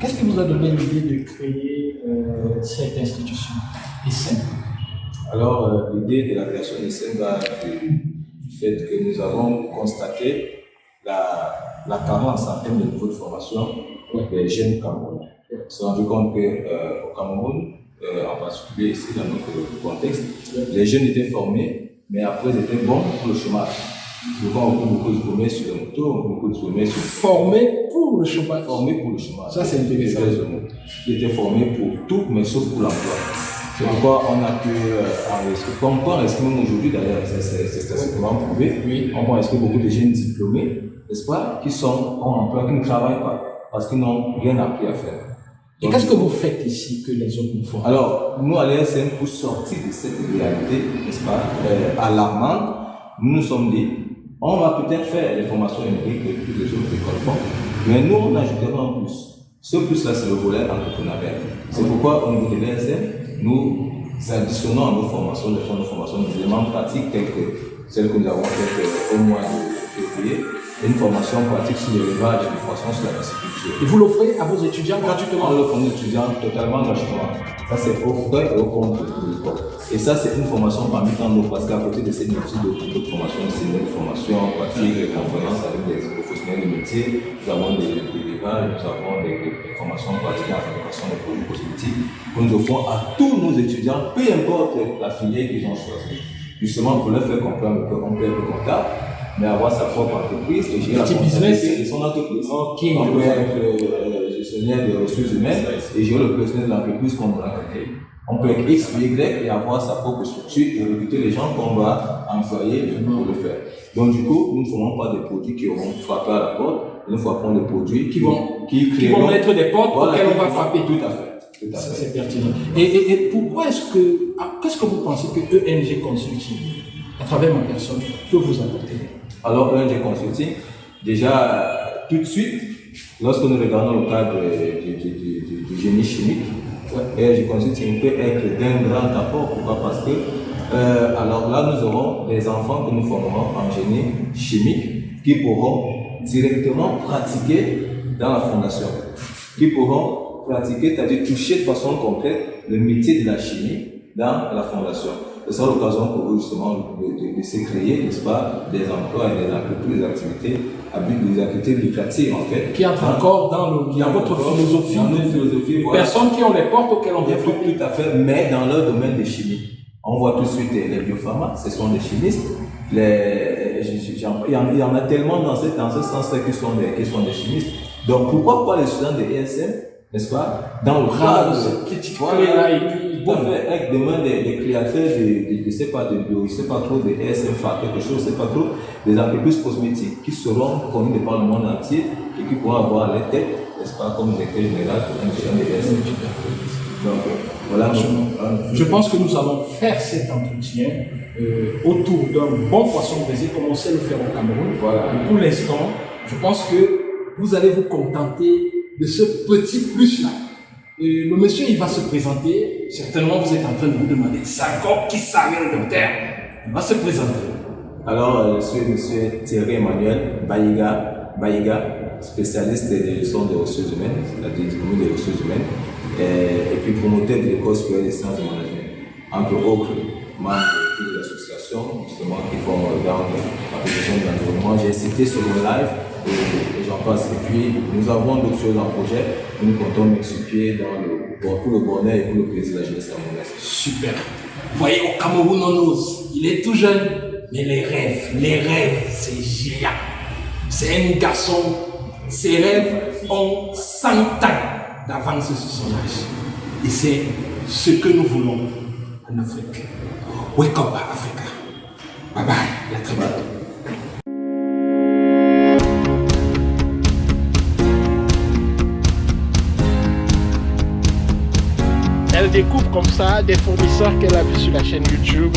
Qu'est-ce qui vous a donné l'idée de créer cette institution ESSEM? Alors, l'idée de la création d'ESSEM va du fait que nous avons constaté la carence en termes de niveau de formation des jeunes Camerounais. On s'est rendu compte qu'au Cameroun, en particulier ici dans notre contexte, les jeunes étaient formés, mais après ils étaient bons pour le chômage. Donc on a beaucoup de formés sur le moto, beaucoup de formés sur... Formés pour le chômage. Formés pour le chômage. Ça c'est intéressant. Ils étaient formés pour tout, mais sauf pour l'emploi. C'est pourquoi on a pu enregistrer. Comme on enregistre même aujourd'hui, d'ailleurs, c'est statistiquement prouvé, oui. On peut enregistrer beaucoup de jeunes diplômés, n'est-ce pas, qui sont en emploi, qui ne travaillent pas, parce qu'ils n'ont rien appris à faire. Et qu'est-ce que vous faites ici que les autres ne font? Alors, nous à l'ESM, pour sortir de cette réalité, n'est-ce pas, alarmante, nous nous sommes dit, on va peut-être faire les formations numériques que toutes les autres écoles font, mais nous on ajoutera en plus. Ce plus-là, c'est le volet entrepreneurial. C'est pourquoi au niveau de l'ESM, nous additionnons à nos formations, des éléments pratiques tels que celles que nous avons faites au mois de février, une formation pratique sur l'élevage et les poissons sur la pisciculture. Et vous l'offrez à vos étudiants gratuitement? On l'offre aux étudiants totalement gratuitement. Ça, c'est au frais et au compte de l'école. Et ça, c'est une formation parmi tant d'autres, parce qu'à côté de ces multitudes d'autres formations, c'est une formation pratique, des conférences avec des professionnels de métier, nous avons des débats, nous avons des formations pratiques en fabrication de produits cosmétiques que nous offrons à tous nos étudiants, peu importe la filière qu'ils ont choisie. Justement, pour leur faire comprendre qu'on peut être comptable, mais avoir sa propre entreprise et gérer la comptabilité de son entreprise. Okay. On peut être gestionnaire des ressources humaines et gérer le personnel de l'entreprise qu'on va créer. On peut être X ou Y et avoir sa propre structure et recruter les gens qu'on va employer pour le faire. Donc du coup, nous ne ferons pas des produits qui auront frappé à la porte, nous ferons des produits qui vont mettre des portes auxquelles on va frapper. Tout à fait. Ça c'est pertinent. Et pourquoi qu'est-ce que vous pensez que ENG Consulting, à travers ma personne, peut vous apporter? Alors, ENG Consulting, déjà, tout de suite, lorsque nous regardons le cadre du génie chimique, ENG Consulting peut être d'un grand apport. Pourquoi? Parce que, alors là, nous aurons des enfants que nous formerons en génie chimique qui pourront directement pratiquer dans la fondation, qui pourront pratiquer, c'est-à-dire toucher de façon concrète le métier de la chimie dans la fondation. Ce sera l'occasion pour eux justement de se créer, n'est-ce pas, des emplois et des entreprises, des activités, des activités lucratives en fait. Qui entrent encore dans votre philosophie, dans notre philosophie, voilà. Personnes qui ont les portes auxquelles on vient frapper. Tout à fait, mais dans leur domaine de chimie. On voit tout de suite les biopharma, ce sont des chimistes. Il y en a tellement dans ce sens-là qui sont des chimistes. Donc pourquoi pas les étudiants de ESM, n'est-ce pas, dans le cadre de petite clé-là et puis avec demain des créateurs je sais pas trop, de ESM, quelque chose, je sais pas trop, des entreprises cosmétiques qui seront connues par le monde entier et qui pourront avoir les têtes, n'est-ce pas, comme directeur général pour un étudiant de ESM. Donc voilà. Je pense que nous allons faire cet entretien autour d'un bon poisson braisé comme on sait le faire au Cameroun. Voilà. Et pour l'instant, je pense que vous allez vous contenter de ce petit plus-là. Le monsieur, il va se présenter. Certainement, vous êtes en train de vous demander, ça encore qui savait le docteur? Il va se présenter. Alors, je suis monsieur Thierry Emmanuel Baïga, spécialiste des gestion des ressources humaines, c'est-à-dire diplômé des ressources humaines, et puis promoteur de l'école supérieure des sciences du management. Entre autres, membre de l'association, justement, qui font dans la protection de l'environnement. J'ai cité sur le live et j'en passe. Et puis, nous avons d'autres choses en projet. Nous comptons mettre sur pied pour le bonheur et pour le plaisir de la jeunesse camerounaise. Super. Vous voyez, au Cameroun, on ose. Il est tout jeune, mais les rêves, c'est géant. C'est un garçon. Ses rêves ont 100 ans d'avance sur son âge. Et c'est ce que nous voulons en Afrique. Wake up, Africa. Bye bye. À très bientôt. Elle découvre comme ça des fournisseurs qu'elle a vus sur la chaîne YouTube.